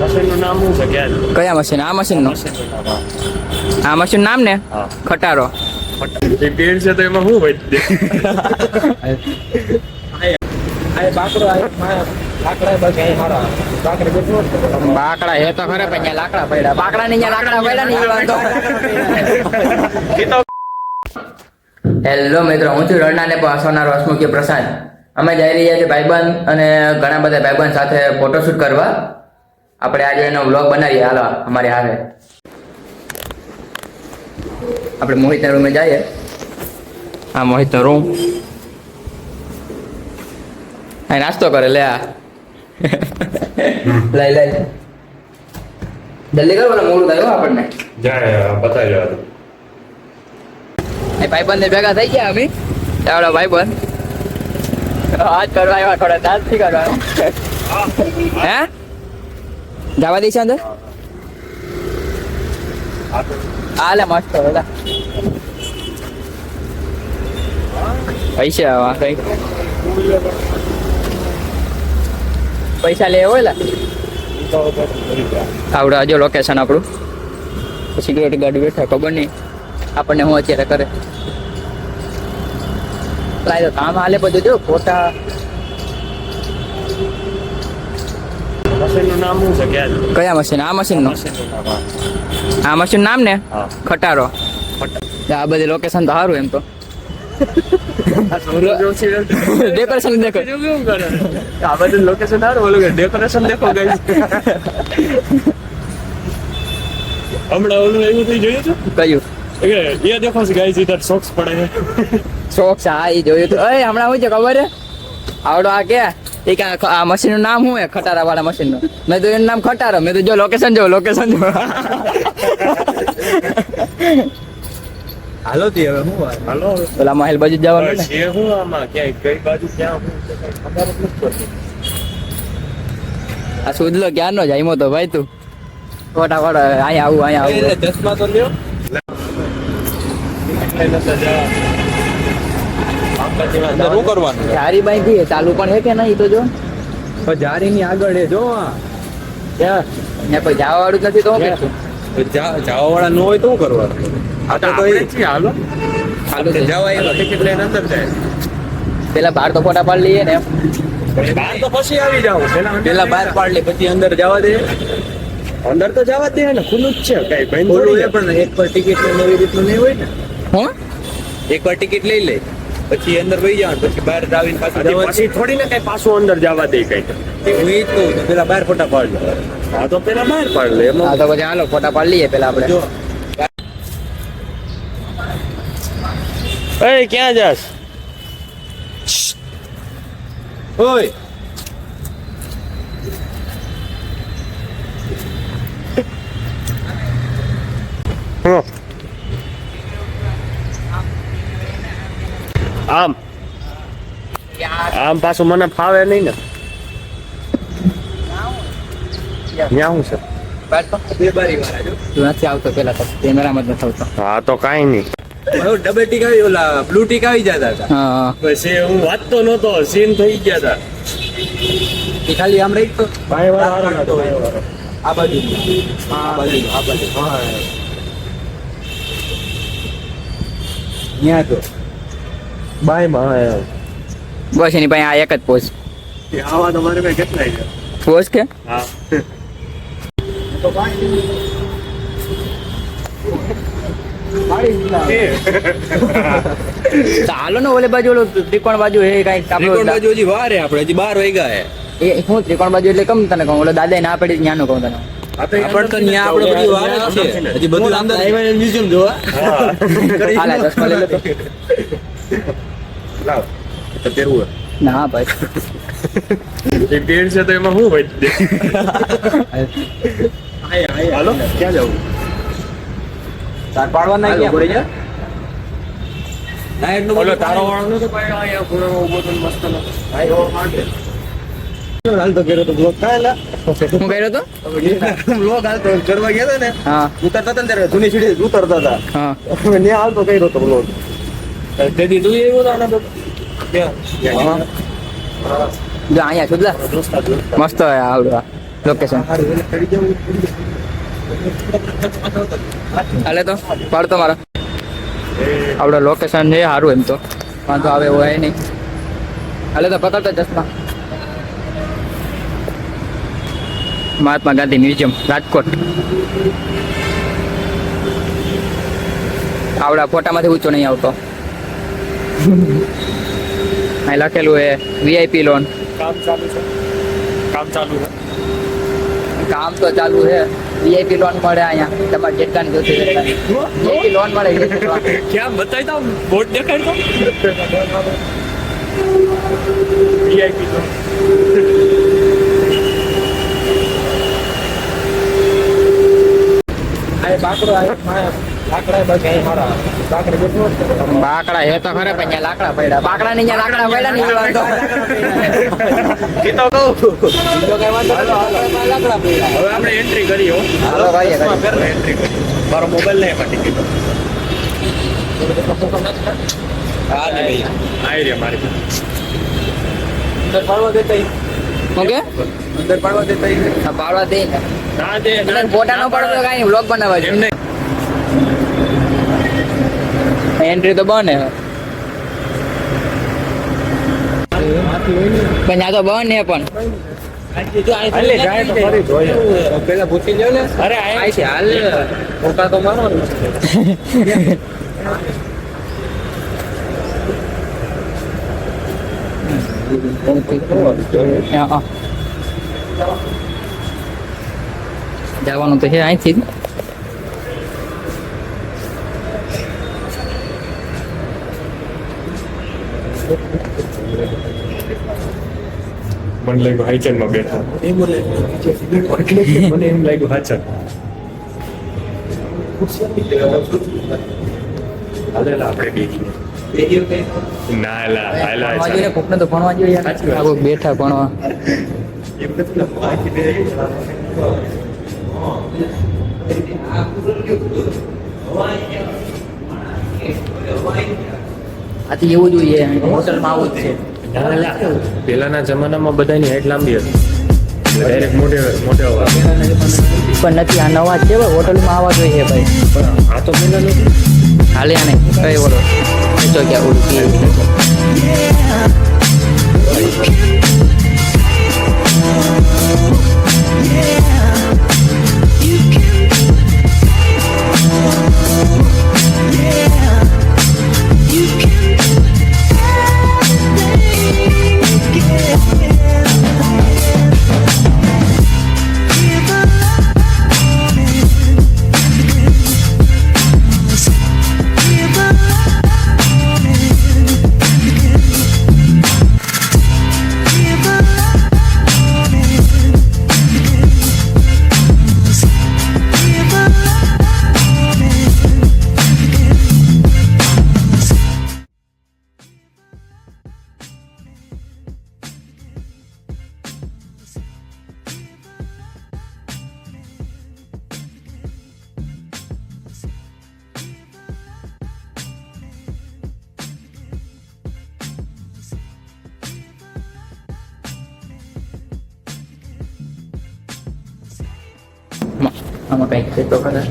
મશીનનું નામ શું છે ખ્યાલ? કયા મશીન? આ મશીનનું. મશીનનું નામ હા. આ મશીન નામ ને હા. ખટારો. એ પેડ છે તો એમાં શું હોય? બાકડા હે તો ખરે પણ અહીંયા લાકડા પડ્યા. બાકડા ને અહીંયા લાકડા પડ્યા ને એ વાંધો. હેલો મિત્રો, હું છું રણના ને સોનાર હસમુખી પ્રસાદ. અમે જઈ રહ્યા છીએ ભાઈબંધ અને ઘણા બધા ભાઈબંધ સાથે ફોટોશૂટ કરવા. આપણે આજે એનો વ્લોગ બનાવીએ. હાલો અમારે આવે આપણે મોહિતના રૂમે જઈએ. હા, મોહિતનો રૂમ. હા, નાસ્તો કરે લે. આ લઈ જલ્દી કરો, બોલો મોડું થયું આપણને. જાય બતાવી જવા. એ ભાઈબંધ ને ભેગા થઈ ગયા અમે. આવડો ભાઈબંધ આજ કરવા આવ્યા, થોડા દાંત થી કરવા. હે જવા દઈશ અંદર. હાલે મસ્ત બધા પૈસા આવા કઈ પૈસા લે હોય આવડે હજુ લોકેશન આપણું. સિક્યુરિટી ગાર્ડ બેઠા, ખબર નહીં આપણને હું અત્યારે કરે. લાય તો કામ હાલે બધું. જો ફોટા મશીનનું નામ શું છે ખ્યાલ? કયા મશીન? આ મશીનનું. મશીનનું નામ હા. આ મશીન નામ ને હા. ખટારો. આ બધી લોકેશન તો સારું એમ તો. ડેકોરેશન દેખો. આ બધું લોકેશન સારું, ઓલું ડેકોરેશન દેખો ગાઈસ. હમણાં ઓલું એવું થઈ જોયું છે કયું ये देखो गाइस इधर सॉक्स पड़े हैं. શોખ છે? હા, એ જોયું તું. અરે હમણાં શું છે ખબર હે? આવડો આ કે એ કે આ મશીનનું નામ શું હે? ખટારા વાળા મશીનનું. મેં તો એનું નામ ખટારો. મેં તો જો લોકેશન જો. હાલો તી હવે હું હાલો પેલા મહેલ બાજુ જ જવાનું ને. છે હું આમાં ક્યાંય કઈ બાજુ ક્યાં હું છે કઈ ખબર જ નથી પડતી. આ સુધલો ક્યાં નો જાય તો ભાઈ તું ફોટા ફોટા અહીંયા આવું. ચશ્મા તો લ્યો. શું કરવાનું? જારી બાઈ થી ચાલુ પણ હે કે નહીં તો જો. જારી ની આગળ જો ક્યાં ને કોઈ જવા વાળું જ નથી તો હું કરશું? જવા વાળા ન હોય તો શું કરવાનું? આપણે તો હાલો ચાલુ છે. જવા ટિકિટ લઈને અંદર જાય. પેલા બહાર તો ફોટા પાડી લઈએ ને એમ. બહાર તો પછી આવી જાવ. પેલા બહાર પાડી લે પછી અંદર જવા દે. અંદર તો જવા દે ને, ખુલ્લું જ છે કઈ ભાઈ ખુલ્લું છે પણ એક પર ટિકિટ લઈને એવી રીતનું નહીં હોય ને. હું એક વાર ટિકિટ લઈ લે પછી અંદર વહી જવાનું, પછી બહાર આવીને પાછું થોડી ને કઈ પાછું અંદર જવા દે કઈ. હું એ જ કહું છું, પેલા બહાર ફોટા પાડ લે. હા તો પેલા બહાર પાડ લે એમાં. હા તો પછી હાલો ફોટા પાડી લઈએ પેલા આપણે. જો એ ક્યાં જાસ? ઓય આમ આમ પાછું મને ફાવે નહીં ને. ત્યાં શું છે? બે બારી વાળા જો. તું નથી આવતો પેલા તો કેમેરામાં જ નથી આવતો. હા તો કાંઈ નહીં. ડબલ ટીક આવી ઓલા બ્લુ ટીક આવી જતા હતા. હા પછી હું વાંચતો નતો, સીન થઈ ગયા હતા. એ ખાલી આમ રહી તો ભાઈ વાળો નતો. આ બાજુ આ બાજુ હા ત્યાં તો બાય માં બસ એની પાસે આ એક જ પોઝ. આવા તમારે ભાઈ કેટલાય છે? પોઝ કે હા ચાલો ને ઓલે બાજુ ઓલું ત્રિકોણ બાજુ હે કઈ ત્રિકોણ બાજુ હજી વાર હે, આપણે હજી 12 વાગ્યા હે. એ હું ત્રિકોણ બાજુ એટલે કમ તને કહું? ઓલો દાદા ના પડી ત્યાંનું કહું તને. આપણે તો ન્યા આપણે બધી વાર જ છે, હજી બધું અંદર મ્યુઝિયમ જોવા. હાલે ચશ્મા લઈ લે તો. લાવ તો તેરું ના ભાઈ એ પેડ છે તો એમાં શું હોય? હાલો ક્યાં જવું? તાર પાડવાના ક્યાં પડી જા નાઈટ નો ઓલો તારો વાળો નતો ભાઈ અહીંયા પૂરો ઉભો તો મસ્ત નો ભાઈ ઓ માંડે હાલ તો કર્યો તો બ્લોક કાયલા હું કર્યો તો બ્લોગ હાલતો કરવા ગયા હતા ને, હા ઉતરતા હતા ને ત્યારે જૂની સીડી ઉતરતા હતા. હા ત્યાં હાલતો કર્યો તો બ્લોગ. તેથી તું એવું ના તો ક્યાં જો અહીંયા સુધલા દોસ્તા મસ્ત હે આવડવા. લોકેશન હાલે તો પાડતો મારા આપડે લોકેશન છે સારું એમ તો વાંધો આવે એવું હોય નહીં હાલે તો પકડતો ચશ્મા મહાત્મા ગાંધી મ્યુઝિયમ રાજકોટ આવડા ફોટામાંથી ઊંચો નહીં આવતો અહીં લખેલું હે વીઆઈપી લોન કામ ચાલુ છે કામ તો ચાલુ છે વીઆઈપી લોન મળે અહીંયા તમારે જેટલાની જોતી એટલાની વીઆઈપી લોન મળે ક્યાં બતાવી દો બોર્ડ દેખાડી દો વીઆઈપી તો બાકડા હે તો ખરે પણ ત્યાં લાકડા પડ્યા બાકડા ને ત્યાં લાકડા પડ્યા ને એ વાંધો લાકડા પડ્યા હવે આપણે એન્ટ્રી કરી હો હાલો કરીએ એન્ટ્રી કરી મારો મોબાઈલ નહીં એમાં ટિકિટ હા ને ભાઈ આવી રહ્યા મારી અંદર પાડવા દેતા ઓકે અંદર પાડવા દેતા હા પાડવા દે ના દે ફોટા ન પાડો તો કાંઈ નહીં વ્લોગ બનાવવા છે એમને એન્ટ્રી તો બને પણ આ તો બને પણ પેલા પૂછી લ્યો ને અરે આ છે હાલ ફોટા તો મારવાનું જવાનું તો છે અહીંથી જ મને લાગ્યું હાઈચન માં બેઠા મને એમ લાગ્યું હાચન હાલેલા આપણે બેઠી ના લા હાલા જોઈએ કોકને તો ભણવા જોઈએ સાચી વાત. આ કોઈ બેઠા ભણવા એમ નથી માહિતી દે આથી એવું જોઈએ હોટલમાં આવું જ છે ના લા પેલાના જમાનામાં બધાની હાઈટ લાંબી હતી ડાયરેક્ટ મોટે અવાજ પણ નથી આ નવા છે ભાઈ હોટલમાં આવવા જોઈએ ભાઈ આ તો પેલા નથી હાલે આને કઈ બોલો તો ક્યાં ઓળખી આમાં કંઈક છે તો ખરા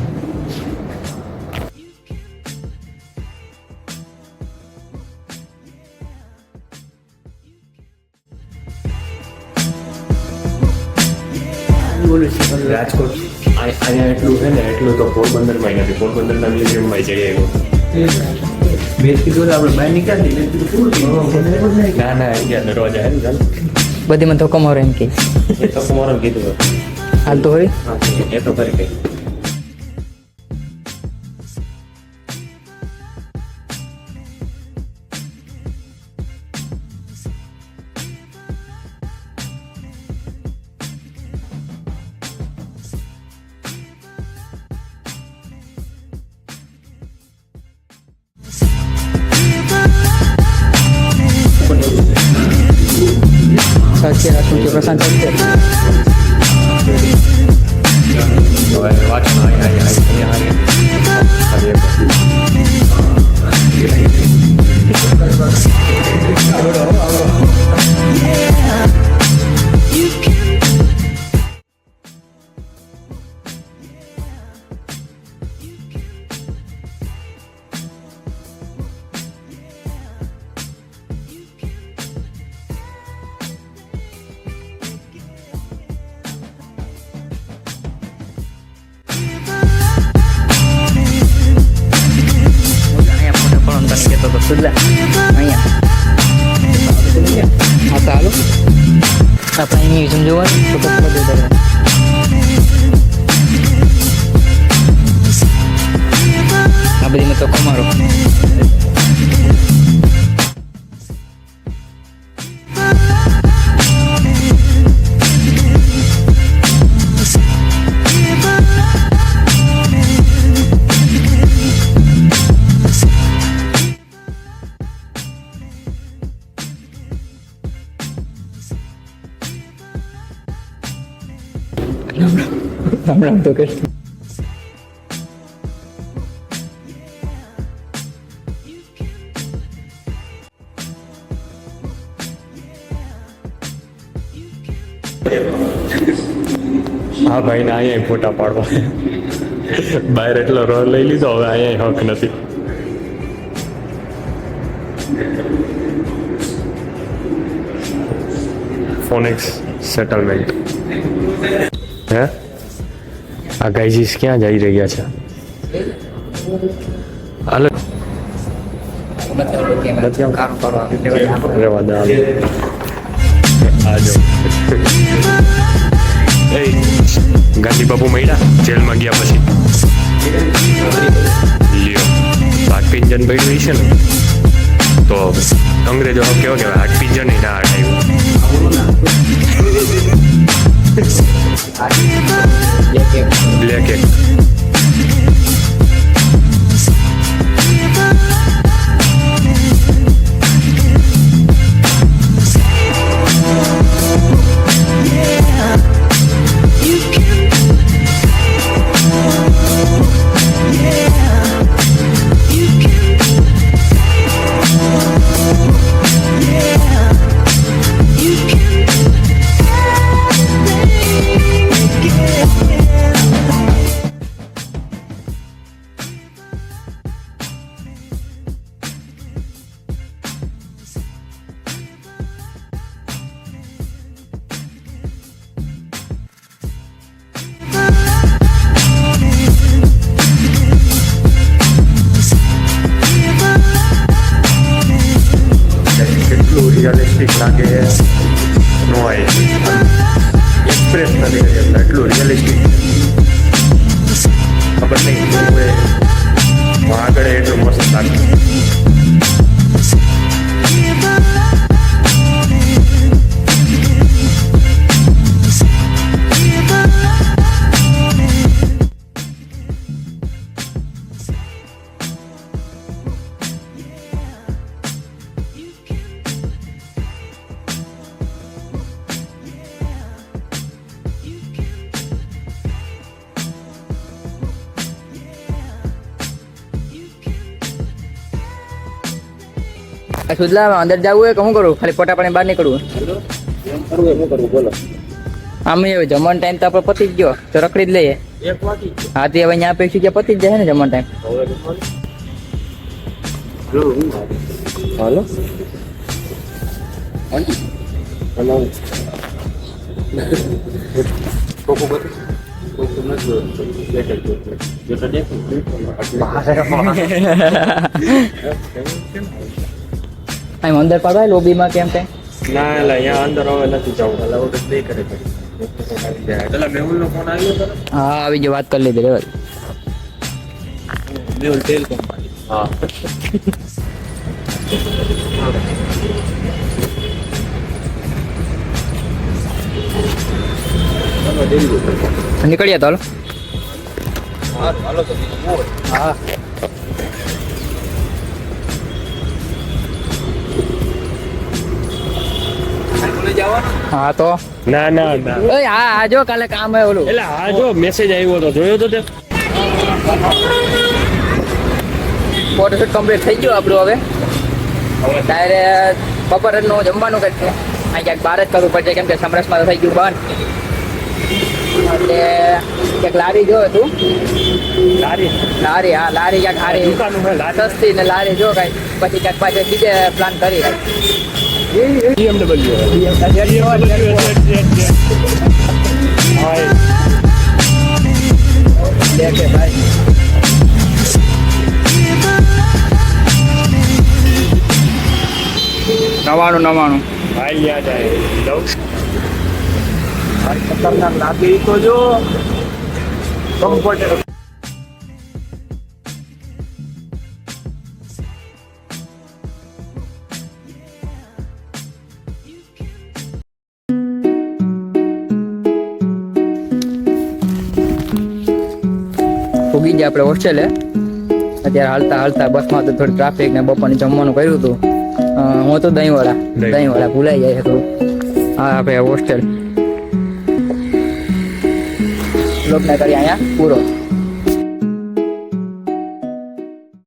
રાજકોટ અહીંયા એટલું છે ને એટલું તો પોરબંદરમાં નથી પોરબંદરના મ્યુઝિયમમાં જઈ આવ્યો ના ના અહીંયા દરવાજા હે ને બધીમાં ધક્કો મારો એમ કે એ તો તમારું કીધું હાલ તો હોય એ તો કરી કઈ સાચી શું છે પ્રશાંત છે વાંચો હમણાં તો કે હા ભાઈ ને અહીંયા ફોટા પાડવા બહાર એટલો રોલ લઈ લીધો હવે અહીંયા હક નથી. ફોનેક્સ સેટલમેન્ટ હે આ ગાઈજીસ ક્યાં જઈ રહ્યા છે? હાલો રેવા દે આજો. એ ગાંધી બાપુ મળ્યા જેલમાં ગયા પછી લ્યો હાથ પિંજન પડ્યું છે ને તો અંગ્રેજો કેવો કહેવાય હાથ પિંજન નહીં ના હટાવ્યું બ્લેક એક રિયલિસ્ટિક લાગે નો એક્સપ્રેસ નથી કરી શકતા એટલું રિયલિસ્ટિક ખબર નહીં આગળ એટલું મસ્ત લાગે. સુધલા અંદર જવું હોય કે શું કરું? ખાલી ફોટા પાણી બહાર નીકળવું? આમ હવે જમવાનો ટાઈમ તો આપણે પતી જ ગયો તો રખડી જ લઈએ. હા તે હવે અહીંયા પૈસા ગયા પતી જ જાય ને જમવાનો ટાઈમ. હાલો આમ અંદર પાડવાય લોબીમાં કેમ કઈ? ના એટલે અહીંયા અંદર હવે નથી જવું નહીં કરે પેલા મેહુલનો ફોન આવ્યો હતો ને? હા આવી ગયો વાત કરી લીધી રેવા. મેહુલ ટેલિકોમ માંથી. હા નીકળ્યા તો હાલો. હાલો તો બીજું બોલ. હા હા તો ના ના ના ઓય હા આ જો કાલે કામ હે ઓલું. એટલે આ જો મેસેજ આવ્યો તો જોયો તો તે ફોટોશૂટ કમ્પ્લીટ થઈ ગયું આપણું. હવે ડાયરેક્ટ બપોરનું જમવાનું કરશે. અહીં ક્યાંક બહાર જ કરવું પડશે કેમ કે સમરસમાં તો થઈ ગયું બંધ. એટલે ક્યાંક લારી જો તું લારી લારી હા લારી ક્યાંક હારી દુકાન હે લારી સસ્તી ને લારી જો કઈ પછી ક્યાંક પાછળ બીજે પ્લાન કરી BMW ભાઈ. નવાણું ભાઈ યાદ આવે જાઉં ખતરનાક લાગે ઈ તો જો કમ્ફર્ટેબલ. ઉગી ગયા આપણે હોસ્ટેલે. અત્યારે હાલતા બસમાં તો થોડી ટ્રાફિક ને બપોરનું જમવાનું કર્યું હતું. હું તો દહીંવાળા ભૂલાઈ જાય છે થોડું. હા આપણે હોસ્ટેલ બ્લોગને કરીએ અહીંયા પૂરો.